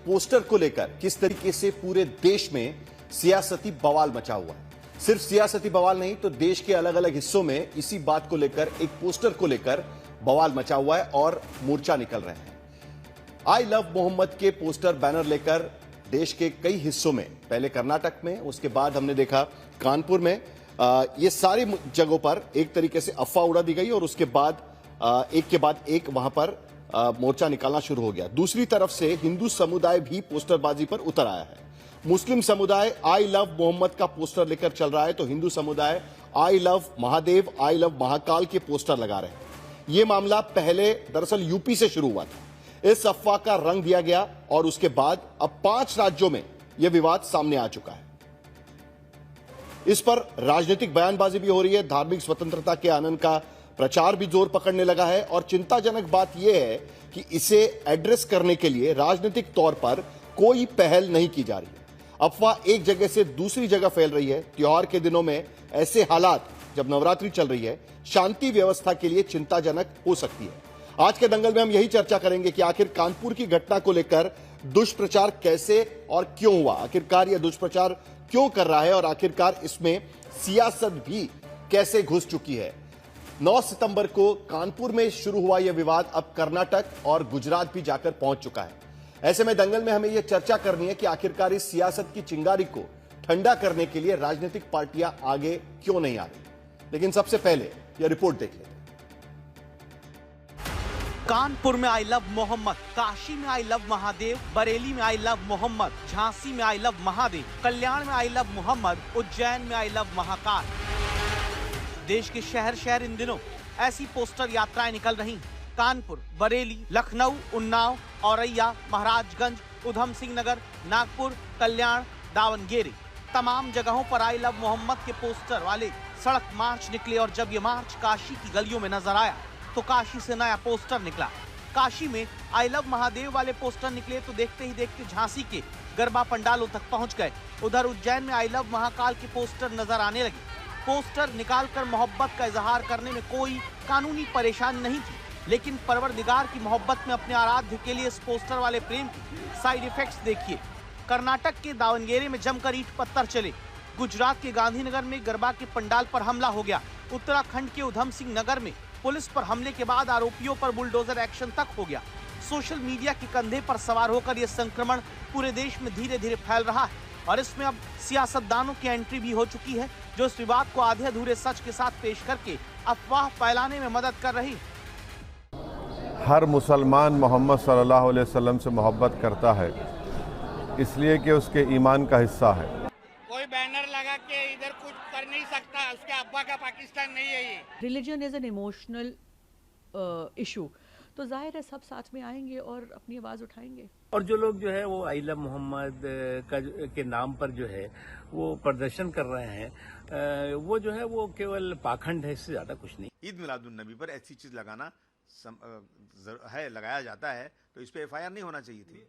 Poster को लेकर किस तरीके से पूरे देश में सियासती बवाल मचा हुआ है। सिर्फ सियासती बवाल नहीं तो देश के अलग अलग हिस्सों में इसी बात को लेकर, एक पोस्टर को लेकर बवाल मचा हुआ है और मोर्चा निकल रहे हैं। आई लव मोहम्मद के पोस्टर बैनर लेकर देश के कई हिस्सों में, पहले कर्नाटक में, उसके बाद हमने देखा कानपुर में, ये सारी जगहों पर एक तरीके से अफवाह उड़ा दी गई और उसके बाद एक के बाद एक वहां पर मोर्चा निकालना शुरू हो गया। दूसरी तरफ से हिंदू समुदाय भी पोस्टरबाजी पर उतर आया है। मुस्लिम समुदाय आई लव मोहम्मद का पोस्टर लेकर चल रहा है तो हिंदू समुदाय I love Mahadev, I love Mahakal के पोस्टर लगा रहे हैं। यह मामला पहले दरअसल यूपी से शुरू हुआ था। इस अफवाह का रंग दिया गया और उसके बाद अब 5 राज्यों में यह विवाद सामने आ चुका है। इस पर राजनीतिक बयानबाजी भी हो रही है। धार्मिक स्वतंत्रता के आनंद का प्रचार भी जोर पकड़ने लगा है और चिंताजनक बात यह है कि इसे एड्रेस करने के लिए राजनीतिक तौर पर कोई पहल नहीं की जा रही है। अफवाह एक जगह से दूसरी जगह फैल रही है। त्योहार के दिनों में ऐसे हालात, जब नवरात्रि चल रही है, शांति व्यवस्था के लिए चिंताजनक हो सकती है। आज के दंगल में हम यही चर्चा करेंगे कि आखिर कानपुर की घटना को लेकर दुष्प्रचार कैसे और क्यों हुआ, आखिरकार यह दुष्प्रचार क्यों कर रहा है और आखिरकार इसमें सियासत भी कैसे घुस चुकी है। 9 सितंबर को कानपुर में शुरू हुआ यह विवाद अब कर्नाटक और गुजरात भी जाकर पहुंच चुका है। ऐसे में दंगल में हमें यह चर्चा करनी है कि आखिरकार इस सियासत की चिंगारी को ठंडा करने के लिए राजनीतिक पार्टियां आगे क्यों नहीं आ रही। लेकिन सबसे पहले यह रिपोर्ट देख लेते हैं। कानपुर में आई लव मोहम्मद, काशी में आई लव महादेव, बरेली में आई लव मोहम्मद, झांसी में आई लव महादेव, कल्याण में आई लव मोहम्मद, उज्जैन में आई लव महाकाल। देश के शहर शहर इन दिनों ऐसी पोस्टर यात्राएं निकल रही। कानपुर, बरेली, लखनऊ, उन्नाव, औरैया, महाराजगंज, उधम सिंह नगर, नागपुर, कल्याण, दावनगेरे, तमाम जगहों पर आई लव मोहम्मद के पोस्टर वाले सड़क मार्च निकले और जब ये मार्च काशी की गलियों में नजर आया तो काशी से नया पोस्टर निकला। काशी में आई लव महादेव वाले पोस्टर निकले तो देखते ही देखते झांसी के गरबा पंडालों तक पहुंच गए। उधर उज्जैन में आई लव महाकाल के पोस्टर नजर आने लगे। पोस्टर निकालकर मोहब्बत का इजहार करने में कोई कानूनी परेशानी नहीं थी, लेकिन परवरदिगार की मोहब्बत में अपने आराध्य के लिए इस पोस्टर वाले प्रेम के साइड इफेक्ट्स देखिए। कर्नाटक के दावनगेरे में जमकर ईंट पत्थर चले। गुजरात के गांधीनगर में गरबा के पंडाल पर हमला हो गया। उत्तराखंड के उधम सिंह नगर में पुलिस पर हमले के बाद आरोपियों पर बुलडोजर एक्शन तक हो गया। सोशल मीडिया के कंधे पर सवार होकर यह संक्रमण पूरे देश में धीरे धीरे फैल रहा है और इसमें अब सियासतदानों की एंट्री भी हो चुकी है, जो इस विवाद को आधे अधूरे सच के साथ पेश करके अफवाह फैलाने में मदद कर रही है। हर मुसलमान मोहम्मद सल्लल्लाहु अलैहि वसल्लम से मोहब्बत करता है, इसलिए कि उसके ईमान का हिस्सा है। कोई बैनर लगा के इधर कुछ कर नहीं सकता, उसके अब्बा का पाकिस्तान नहीं है ये। Religion is an emotional issue, तो जाहिर है सब साथ में आएंगे और अपनी आवाज उठाएंगे। और जो लोग जो है वो आई लव मोहम्मद के नाम पर जो है वो प्रदर्शन कर रहे हैं, वो जो है वो केवल पाखंड है, इससे ज्यादा कुछ नहीं। ईद मिलादुन नबी पर ऐसी चीज लगाना लगाया जाता है तो इस पे एफआईआर नहीं होना चाहिए थी।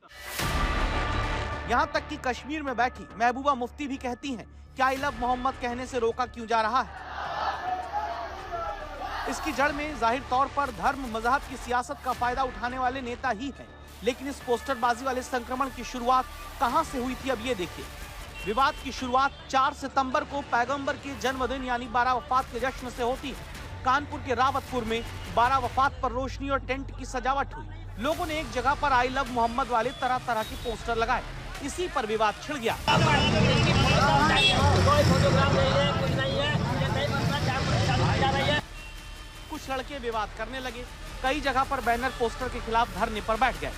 यहाँ तक कि कश्मीर में बैठी महबूबा मुफ्ती भी कहती हैं कि आई लव मोहम्मद कहने से रोका क्यों जा रहा है। इसकी जड़ में जाहिर तौर पर धर्म मजहब की सियासत का फायदा उठाने वाले नेता ही हैं, लेकिन इस पोस्टरबाजी वाले संक्रमण की शुरुआत कहां से हुई थी, अब ये देखिए। विवाद की शुरुआत 4 सितंबर को पैगंबर के जन्मदिन यानी 12 वफात के जश्न से होती है। कानपुर के रावतपुर में 12 वफात पर रोशनी और टेंट की सजावट हुई। लोगों ने एक जगह पर आई लव मोहम्मद वाले तरह तरह के पोस्टर लगाए। इसी पर विवाद छिड़ गया। कुछ लड़के विवाद करने लगे। कई जगह पर बैनर पोस्टर के खिलाफ धरने पर बैठ गए।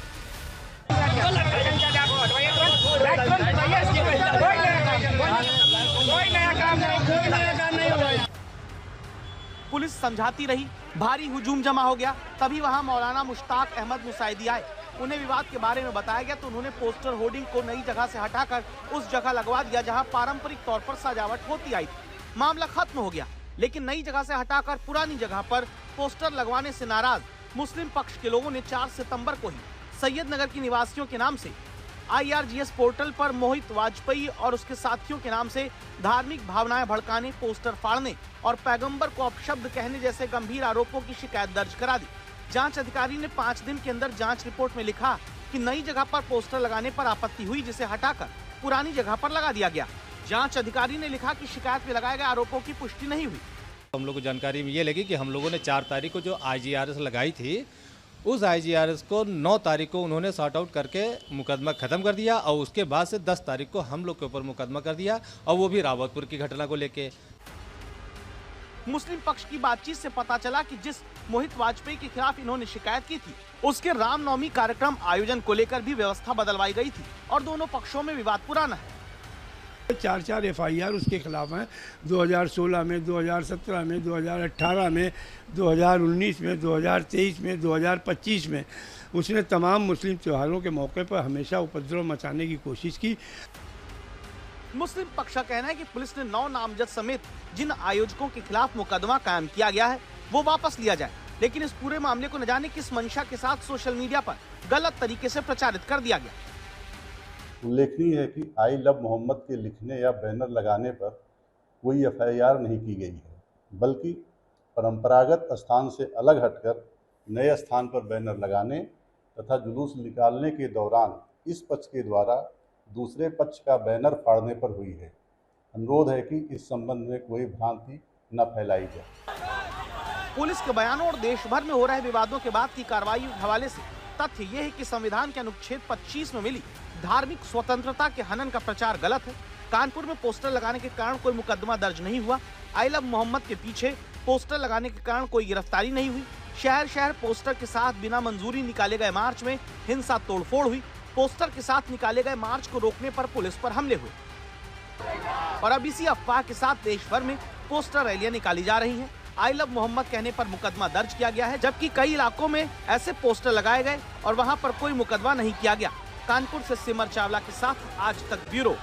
पुलिस समझाती रही, भारी हुजूम जमा हो गया। तभी वहां मौलाना मुश्ताक अहमद मुसाइदी आए। उन्हें विवाद के बारे में बताया गया तो उन्होंने पोस्टर होर्डिंग को नई जगह से हटाकर उस जगह लगवा दिया जहां पारंपरिक तौर पर सजावट होती आई थी। मामला खत्म हो गया, लेकिन नई जगह से हटाकर पुरानी जगह पर पोस्टर लगवाने से नाराज मुस्लिम पक्ष के लोगों ने 4 सितंबर को ही सैयदनगर के निवासियों के नाम से IRGS पोर्टल पर मोहित वाजपेयी और उसके साथियों के नाम से धार्मिक भावनाएं भड़काने, पोस्टर फाड़ने और पैगंबर को अपशब्द कहने जैसे गंभीर आरोपों की शिकायत दर्ज करा दी। जांच अधिकारी ने 5 दिन के अंदर जांच रिपोर्ट में लिखा कि नई जगह पर पोस्टर लगाने पर आपत्ति हुई, जिसे हटाकर पुरानी जगह पर लगा दिया गया। जांच अधिकारी ने लिखा कि शिकायत में लगाए गए आरोपों की पुष्टि नहीं हुई। हम लोग को जानकारी में ये लगी कि हम लोगों ने 4 तारीख को जो IGRS लगाई थी, उस IGRS को 9 तारीख को उन्होंने सॉर्ट आउट करके मुकदमा खत्म कर दिया और उसके बाद से 10 तारीख को हम लोग के ऊपर मुकदमा कर दिया, और वो भी रावतपुर की घटना को लेके। मुस्लिम पक्ष की बातचीत से पता चला कि जिस मोहित वाजपेयी के खिलाफ इन्होंने शिकायत की थी, उसके रामनवमी कार्यक्रम आयोजन को लेकर भी व्यवस्था बदलवाई गई थी और दोनों पक्षों में विवाद पुराना है। 4 FIR उसके खिलाफ हैं, 2016 में, 2017 में, 2018 में, 2019 में, 2023 में, 2025 में उसने तमाम मुस्लिम त्योहारों के मौके पर हमेशा उपद्रव मचाने की कोशिश की। मुस्लिम पक्ष का कहना है कि पुलिस ने 9 नामजद समेत जिन आयोजकों के खिलाफ मुकदमा कायम किया गया है वो वापस लिया जाए, लेकिन इस पूरे मामले को न जाने किस मंशा के साथ सोशल मीडिया पर गलत तरीके से प्रचारित कर दिया गया। उल्लेखनीय है कि आई लव मोहम्मद के लिखने या बैनर लगाने पर कोई FIR नहीं की गई है, बल्कि परंपरागत स्थान से अलग हटकर नए स्थान पर बैनर लगाने तथा जुलूस निकालने के दौरान इस पक्ष के द्वारा दूसरे पक्ष का बैनर फाड़ने पर हुई है। अनुरोध है कि इस संबंध में कोई भ्रांति न फैलाई जाए। पुलिस के बयानों और देश भर में हो रहे विवादों के बाद की कार्रवाई के हवाले से तथ्य ये है कि संविधान के अनुच्छेद 25 में मिली धार्मिक स्वतंत्रता के हनन का प्रचार गलत है। कानपुर में पोस्टर लगाने के कारण कोई मुकदमा दर्ज नहीं हुआ। आई लव मोहम्मद के पीछे पोस्टर लगाने के कारण कोई गिरफ्तारी नहीं हुई। शहर शहर पोस्टर के साथ बिना मंजूरी निकाले गए मार्च में हिंसा तोड़फोड़ हुई। पोस्टर के साथ निकाले गए मार्च को रोकने पर पुलिस पर हमले हुए। और अब इसी अफवाह के साथ देश भर में पोस्टर रैलियां निकाली जा रही हैं। आई लव मोहम्मद कहने पर मुकदमा दर्ज किया गया है, जबकि कई इलाकों में ऐसे पोस्टर लगाए गए और वहां पर कोई मुकदमा नहीं किया गया। कानपुर से सिमर चावला के साथ आज तक ब्यूरो।